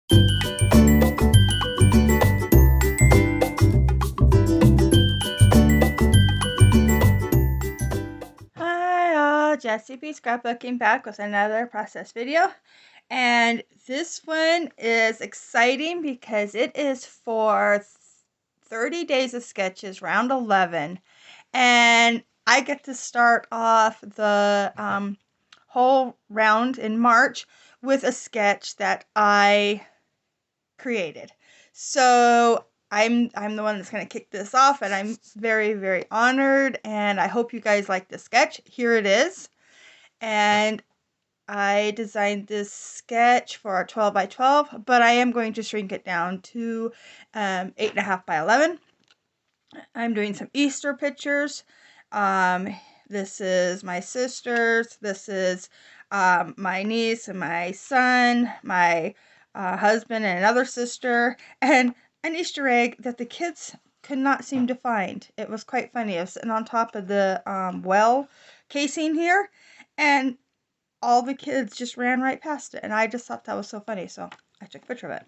Hi all, Jessie B Scrapbooking back with another process video. And this one is exciting because it is for 30 days of sketches, round 11. And I get to start off the whole round in March with a sketch that I created. So I'm the one that's going to kick this off, and I'm very, very honored, and I hope you guys like the sketch. Here it is. And I designed this sketch for a 12 by 12, but I am going to shrink it down to 8.5 by 11. I'm doing some Easter pictures. Um, this is my sisters. This is my niece and my son, my husband and another sister, and an Easter egg that the kids could not seem to find. It was quite funny. I was sitting on top of the well casing here, and all the kids just ran right past it, and I just thought that was so funny, so I took a picture of it.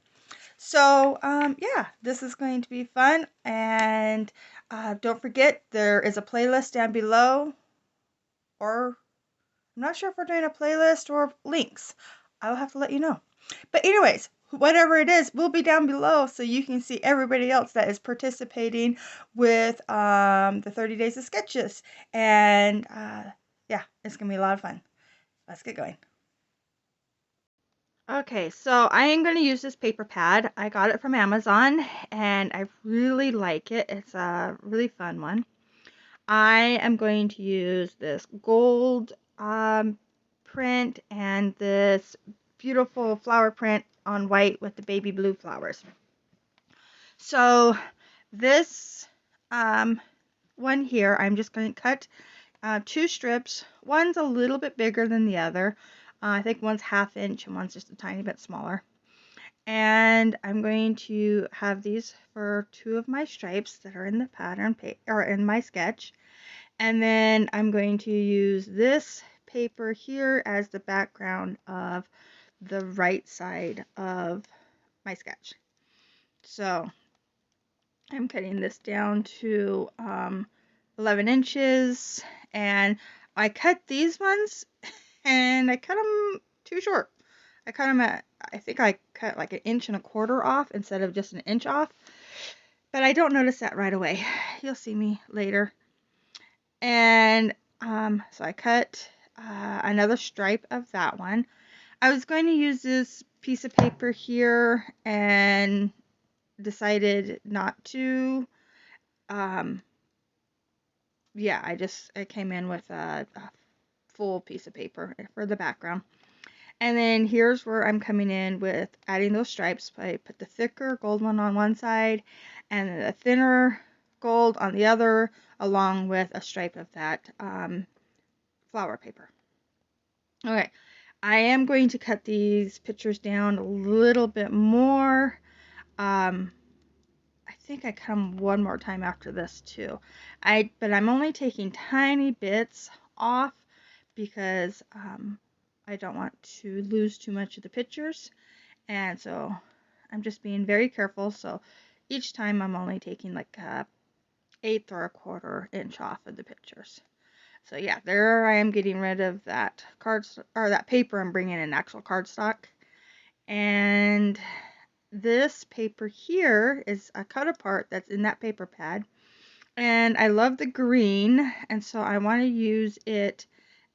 So, yeah, this is going to be fun. And don't forget, there is a playlist down below. Or, I'm not sure if we're doing a playlist or links. I'll have to let you know. But, anyways, whatever it is, will be down below so you can see everybody else that is participating with the 30 Days of Sketches. And, yeah, it's going to be a lot of fun. Let's get going. Okay, so I am going to use this paper pad. I got it from Amazon and I really like it. It's a really fun one. I am going to use this gold print and this beautiful flower print on white with the baby blue flowers. So this one here, I'm just going to cut two strips. One's a little bit bigger than the other. I think one's 1/2 inch and one's just a tiny bit smaller. And I'm going to have these for 2 of my stripes that are in the pattern or in my sketch. And then I'm going to use this paper here as the background of the right side of my sketch. So I'm cutting this down to 11 inches, and I cut these ones and I cut them too short. I cut them at, I think I cut like 1.25 inches off instead of just 1 inch off, but I don't notice that right away. You'll see me later. And so I cut another stripe of that one. I was going to use this piece of paper here and decided not to. Yeah, I came in with a full piece of paper for the background. And then here's where I'm coming in with adding those stripes. I put the thicker gold one on one side and the thinner gold on the other, along with a stripe of that flower paper. Okay, I am going to cut these pictures down a little bit more. I think I cut them one more time after this too. But I'm only taking tiny bits off because I don't want to lose too much of the pictures, and so I'm just being very careful. So each time I'm only taking like 1/8 or 1/4 inch off of the pictures. So yeah, there I am getting rid of that that paper and bringing in actual cardstock. And this paper here is a cut apart that's in that paper pad. And I love the green, and so I want to use it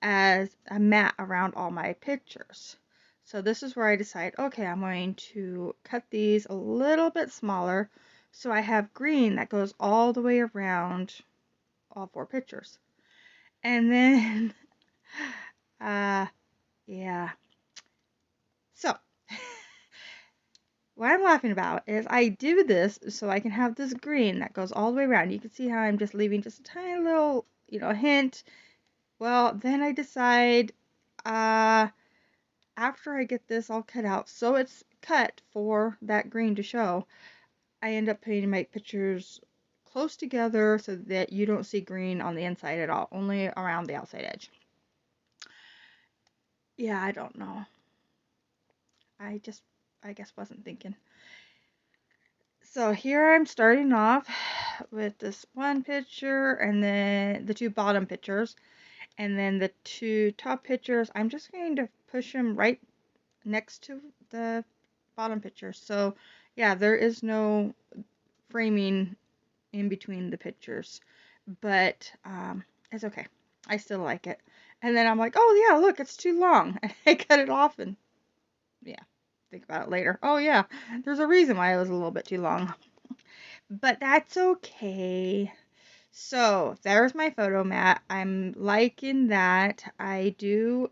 as a mat around all my pictures. So this is where I decide, okay, I'm going to cut these a little bit smaller so I have green that goes all the way around all 4 pictures. And then, yeah. So, what I'm laughing about is I do this so I can have this green that goes all the way around. You can see how I'm just leaving just a tiny little, hint. Well, then I decide, after I get this all cut out, so it's cut for that green to show, I end up putting my pictures close together so that you don't see green on the inside at all, only around the outside edge. Yeah, I don't know. I guess wasn't thinking. So here I'm starting off with this one picture and then the two bottom pictures. And then the two top pictures, I'm just going to push them right next to the bottom picture. So yeah, there is no framing in between the pictures. But it's okay. I still like it. And then I'm like, oh yeah, look, it's too long. And I cut it off and yeah, think about it later. Oh yeah, there's a reason why it was a little bit too long. But that's okay. So there's my photo mat. I'm liking that. I do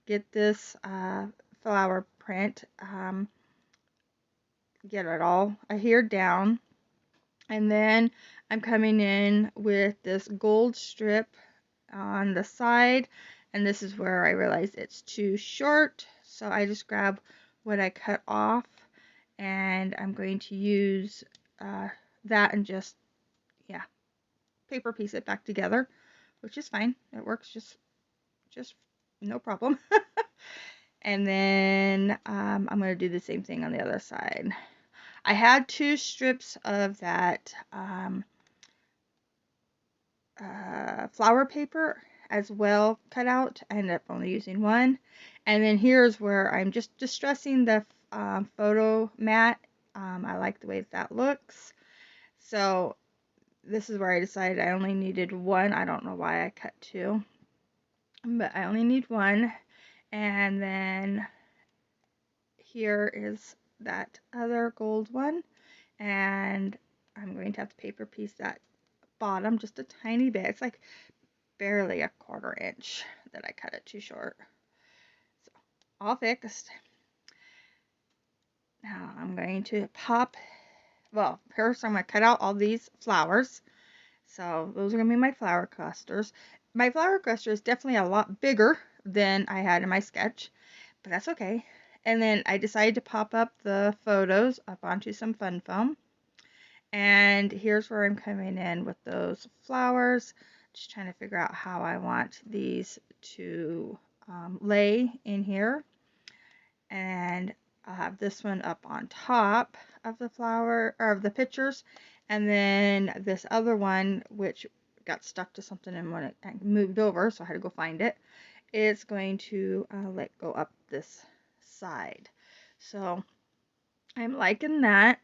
get this flower print, get it all adhered down. And then I'm coming in with this gold strip on the side. And this is where I realized it's too short. So I just grab what I cut off. And I'm going to use that and just, yeah, paper piece it back together, which is fine. It works just no problem. And then I'm going to do the same thing on the other side. I had two strips of that flower paper as well cut out. I ended up only using one. And then here's where I'm just distressing the photo mat. I like the way that looks. So this is where I decided I only needed one. I don't know why I cut two, but I only need one. And then here is that other gold one. And I'm going to have to paper piece that bottom just a tiny bit. It's like barely a 1/4 inch that I cut it too short. So all fixed. Now I'm going to pop, well, first I'm going to cut out all these flowers. So those are going to be my flower clusters. My flower cluster is definitely a lot bigger than I had in my sketch, but that's okay. And then I decided to pop up the photos up onto some fun foam. And here's where I'm coming in with those flowers. Just trying to figure out how I want these to lay in here. And I'll have this one up on top of the flower or of the pictures. And then this other one, which got stuck to something and when it moved over, so I had to go find it, is going to let go up this side. So I'm liking that.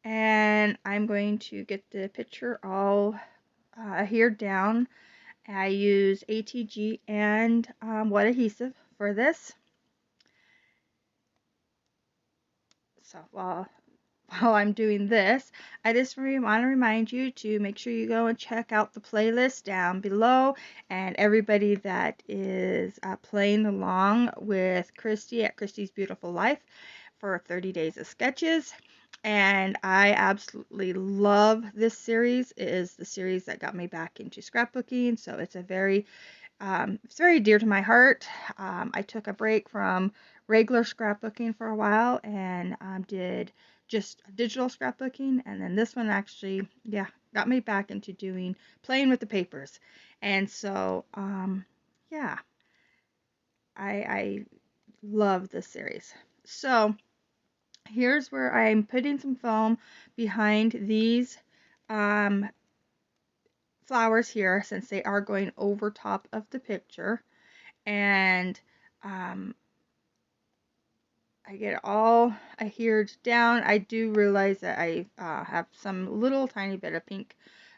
And I'm going to get the picture all adhered down. I use ATG and wet adhesive for this. So while I'm doing this, I just want to remind you to make sure you go and check out the playlist down below, and everybody that is playing along with Christy at Christy's Beautiful Life for 30 days of sketches. And I absolutely love this series. It is the series that got me back into scrapbooking, so it's very dear to my heart. I took a break from regular scrapbooking for a while and did just digital scrapbooking, and then this one actually, yeah, got me back into playing with the papers. And so, yeah, I love this series. So here's where I'm putting some foam behind these flowers here, since they are going over top of the picture. And I get it all adhered down. I do realize that I have some little tiny bit of pink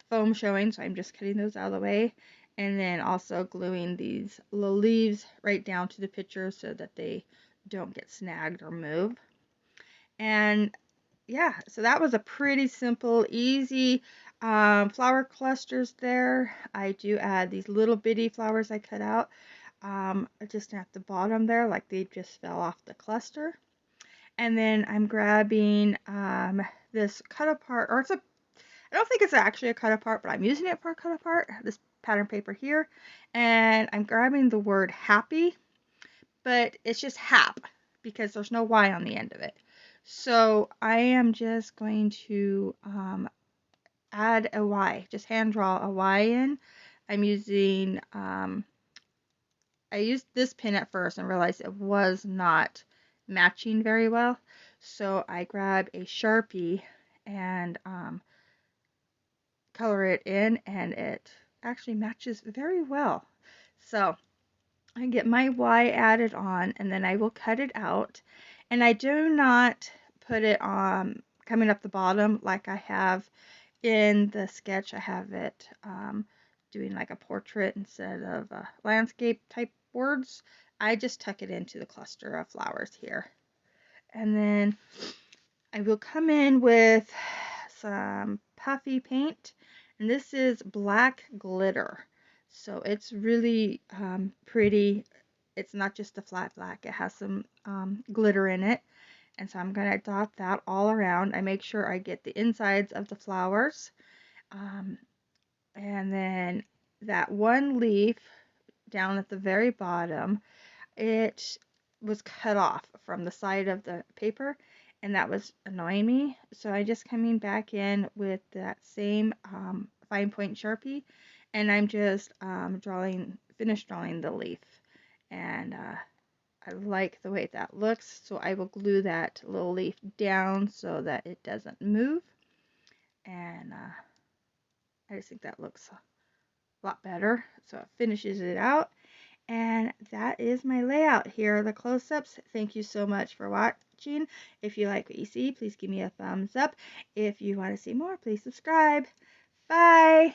foam showing, so I'm just cutting those out of the way. And then also gluing these little leaves right down to the picture so that they don't get snagged or move. And yeah, so that was a pretty simple, easy flower clusters there. I do add these little bitty flowers I cut out just at the bottom there, like they just fell off the cluster. And then I'm grabbing this cut apart, or I don't think it's actually a cut apart, but I'm using it for a cut apart, this pattern paper here. And I'm grabbing the word happy, but it's just hap because there's no Y on the end of it. So I am just going to add a Y, just hand draw a Y in. I'm using, I used this pin at first and realized it was not matching very well. So I grab a Sharpie and color it in, and it actually matches very well. So I get my Y added on, and then I will cut it out. And I do not put it on coming up the bottom like I have in the sketch. I have it doing like a portrait instead of landscape type words. I just tuck it into the cluster of flowers here. And then I will come in with some puffy paint, and this is black glitter. So it's really pretty. It's not just a flat black, it has some glitter in it. And so I'm going to dot that all around. I make sure I get the insides of the flowers. Um, and then that one leaf down at the very bottom, it was cut off from the side of the paper, and that was annoying me. So I just coming back in with that same fine point Sharpie, and I'm just finish drawing the leaf. And I like the way that looks, so I will glue that little leaf down so that it doesn't move. And I just think that looks a lot better. So it finishes it out. And that is my layout. Here are the close-ups. Thank you so much for watching. If you like what you see, please give me a thumbs up. If you want to see more, please subscribe. Bye!